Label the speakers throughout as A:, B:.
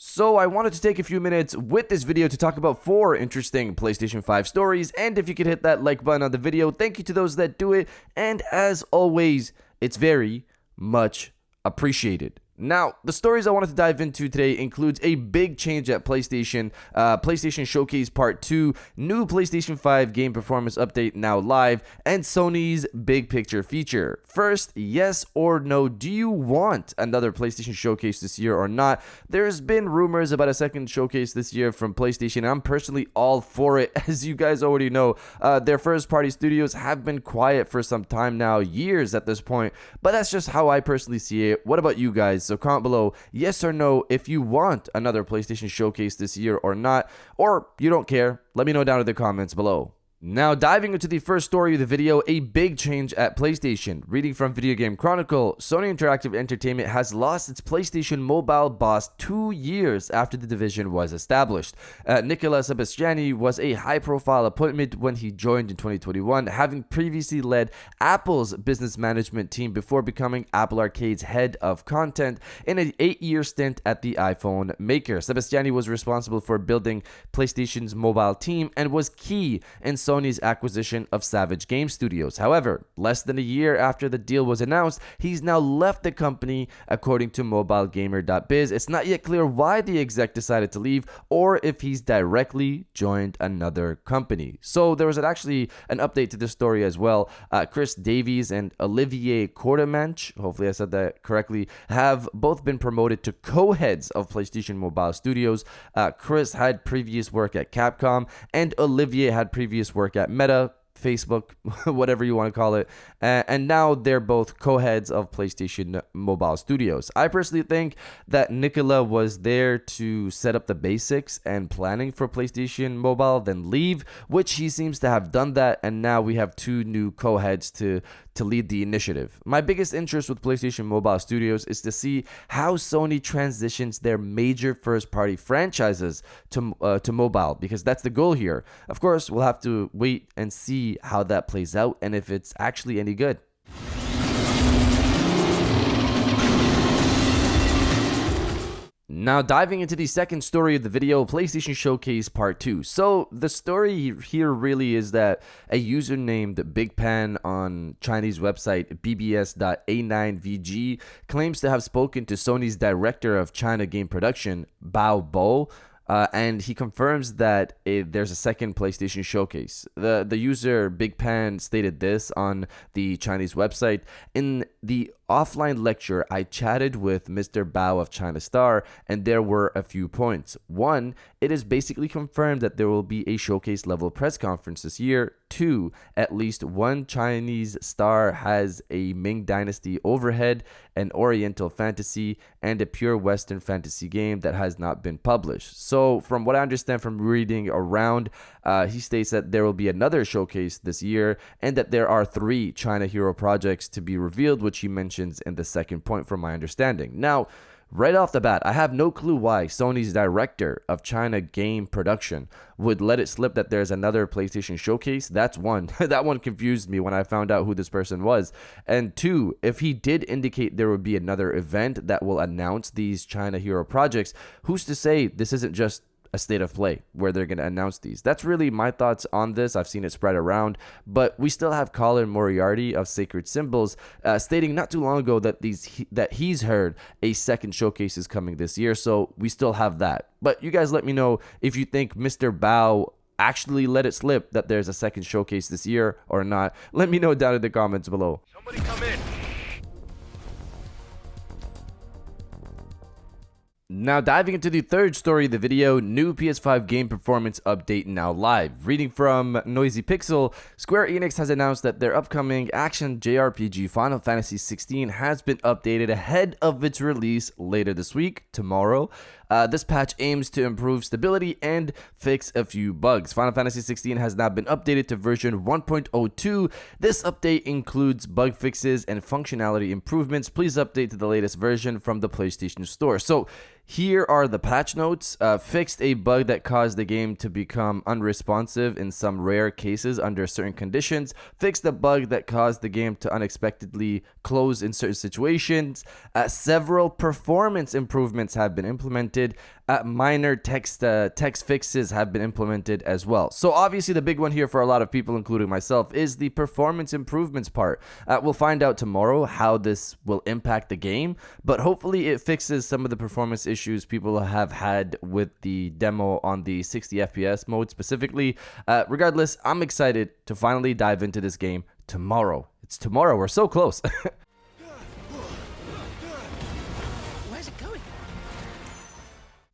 A: So I wanted to take a few minutes with this video to talk about 4 interesting PlayStation 5 stories, and if you could hit that like button on the video, thank you to those that do it, and as always, it's very much appreciated. Now, the stories I wanted to dive into today includes a big change at PlayStation, PlayStation Showcase Part 2, new PlayStation 5 game performance update now live, and Sony's big picture feature. First, yes or no, do you want another PlayStation Showcase this year or not? There's been rumors about a second showcase this year from PlayStation, and I'm personally all for it. As you guys already know, their first-party studios have been quiet for some time now, years at this point, but that's just how I personally see it. What about you guys? So comment below yes or no if you want another PlayStation Showcase this year or not, or you don't care. Let me know down in the comments below. Now, diving into the first story of the video, a big change at PlayStation. Reading from Video Game Chronicle, Sony Interactive Entertainment has lost its PlayStation Mobile boss 2 years after the division was established. Nicola Sebastiani was a high-profile appointment when he joined in 2021, having previously led Apple's business management team before becoming Apple Arcade's head of content in an 8-year stint at the iPhone maker. Sebastiani was responsible for building PlayStation's mobile team and was key in Sony's acquisition of Savage Game Studios. However, less than a year after the deal was announced, he's now left the company, according to MobileGamer.biz. It's not yet clear why the exec decided to leave or if he's directly joined another company. So there was actually an update to this story as well. Chris Davies and Olivier Courtemanche, hopefully I said that correctly, have both been promoted to co-heads of PlayStation Mobile Studios. Chris had previous work at Capcom, and Olivier had previous work at Meta, Facebook, whatever you want to call it, and now they're both co-heads of PlayStation Mobile Studios. I personally think that Nicola was there to set up the basics and planning for PlayStation Mobile, then leave, which he seems to have done that, and now we have 2 new co-heads to lead the initiative. My biggest interest with PlayStation Mobile Studios is to see how Sony transitions their major first-party franchises to mobile, because that's the goal here. Of course, we'll have to wait and see how that plays out and if it's actually any good. Now, diving into the second story of the video, PlayStation Showcase Part 2. So, the story here really is that a user named BigPan on Chinese website bbs.a9vg claims to have spoken to Sony's director of China game production, Bao Bo, and he confirms that there's a second PlayStation Showcase. The user BigPan stated this on the Chinese website: "In the offline lecture, I chatted with Mr. Bao of China Star, and there were a few points. 1, it is basically confirmed that there will be a showcase level press conference this year. 2, at least one Chinese star has a Ming Dynasty overhead, an Oriental fantasy, and a pure Western fantasy game that has not been published." So from what I understand from reading around, he states that there will be another showcase this year, and that there are 3 China hero projects to be revealed, which he mentions in the second point from my understanding. Now, right off the bat, I have no clue why Sony's director of China game production would let it slip that there's another PlayStation Showcase. That's one. That one confused me when I found out who this person was. And 2, if he did indicate there would be another event that will announce these China hero projects, who's to say this isn't just a state of play where they're going to announce these? That's really my thoughts on this. I've seen it spread around, but we still have Colin Moriarty of Sacred Symbols stating not too long ago that he's heard a second showcase is coming this year, so we still have that. But you guys let me know if you think Mr. Bao actually let it slip that there's a second showcase this year or not. Let me know down in the comments below.
B: Somebody come in.
A: Now, diving into the third story of the video, new PS5 game performance update now live. Reading from Noisy Pixel, Square Enix has announced that their upcoming action JRPG Final Fantasy 16 has been updated ahead of its release later this week, tomorrow. This patch aims to improve stability and fix a few bugs. Final Fantasy 16 has now been updated to version 1.02. This update includes bug fixes and functionality improvements. Please update to the latest version from the PlayStation Store. So here are the patch notes. Fixed a bug that caused the game to become unresponsive in some rare cases under certain conditions. Fixed a bug that caused the game to unexpectedly close in certain situations. Several performance improvements have been implemented. minor text fixes have been implemented as well. So obviously the big one here for a lot of people, including myself, is the performance improvements part. We'll find out tomorrow how this will impact the game, but hopefully it fixes some of the performance issues people have had with the demo on the 60 FPS mode specifically. Regardless, I'm excited to finally dive into this game tomorrow. It's tomorrow. We're so close.
B: Where's it going?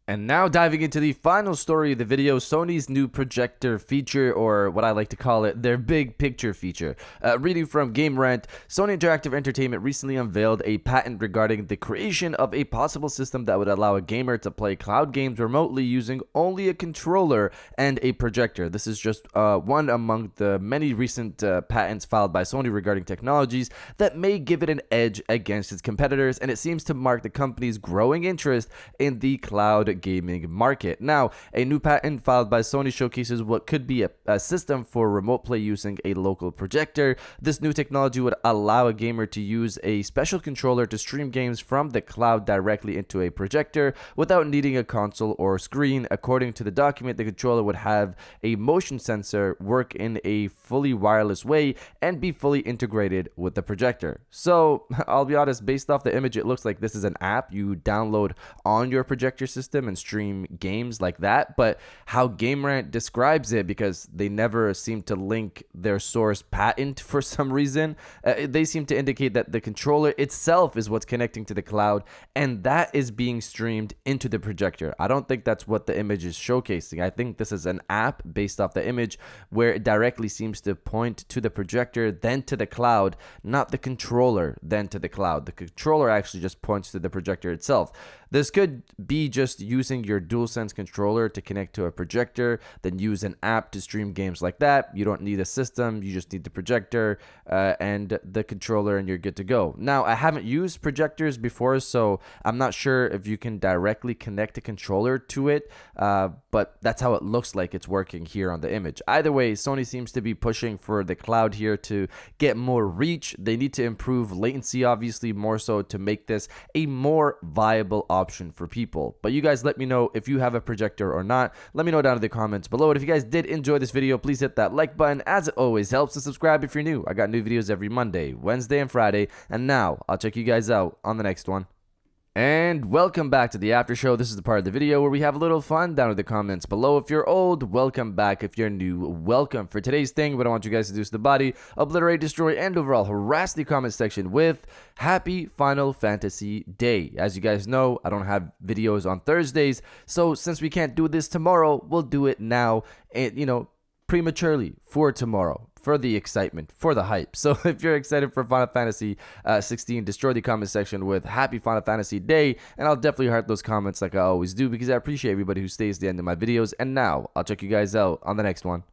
A: And now diving into the final story of the video, Sony's new projector feature, or what I like to call it, their big picture feature. Reading from Game Rant, Sony Interactive Entertainment recently unveiled a patent regarding the creation of a possible system that would allow a gamer to play cloud games remotely using only a controller and a projector. This is just one among the many recent patents filed by Sony regarding technologies that may give it an edge against its competitors, and it seems to mark the company's growing interest in the cloud gaming market. Now, a new patent filed by Sony showcases what could be a system for remote play using a local projector. This new technology would allow a gamer to use a special controller to stream games from the cloud directly into a projector without needing a console or screen. According to the document, the controller would have a motion sensor, work in a fully wireless way, and be fully integrated with the projector. So, I'll be honest, based off the image, it looks like this is an app you download on your projector system and stream games like that. But how Game Rant describes it, because they never seem to link their source patent for some reason, they seem to indicate that the controller itself is what's connecting to the cloud, and that is being streamed into the projector. I don't think that's what the image is showcasing. I think this is an app based off the image where it directly seems to point to the projector, then to the cloud, not the controller, then to the cloud. The controller actually just points to the projector itself. This could be just using your DualSense controller to connect to a projector, then use an app to stream games like that. You don't need a system, you just need the projector and the controller, and you're good to go. Now, I haven't used projectors before, so I'm not sure if you can directly connect a controller to it, but that's how it looks like it's working here on the image. Either way, Sony seems to be pushing for the cloud here to get more reach. They need to improve latency, obviously, more so to make this a more viable option for people. But you guys let me know if you have a projector or not. Let me know down in the comments below. And if you guys did enjoy this video, please hit that like button, as it always helps, to subscribe if you're new. I got new videos every Monday, Wednesday, and Friday. And now I'll check you guys out on the next one. And welcome back to the after show. This is the part of the video where we have a little fun down in the comments below. If you're old, welcome back. If you're new, welcome. For today's thing, what I want you guys to do is the body, obliterate, destroy, and overall harass the comment section with Happy Final Fantasy Day. As you guys know, I don't have videos on Thursdays, so since we can't do this tomorrow, we'll do it now, and prematurely for tomorrow, for the excitement, for the hype. So if you're excited for Final Fantasy 16, destroy the comment section with Happy Final Fantasy Day, and I'll definitely heart those comments like I always do, because I appreciate everybody who stays to the end of my videos. And now I'll check you guys out on the next one.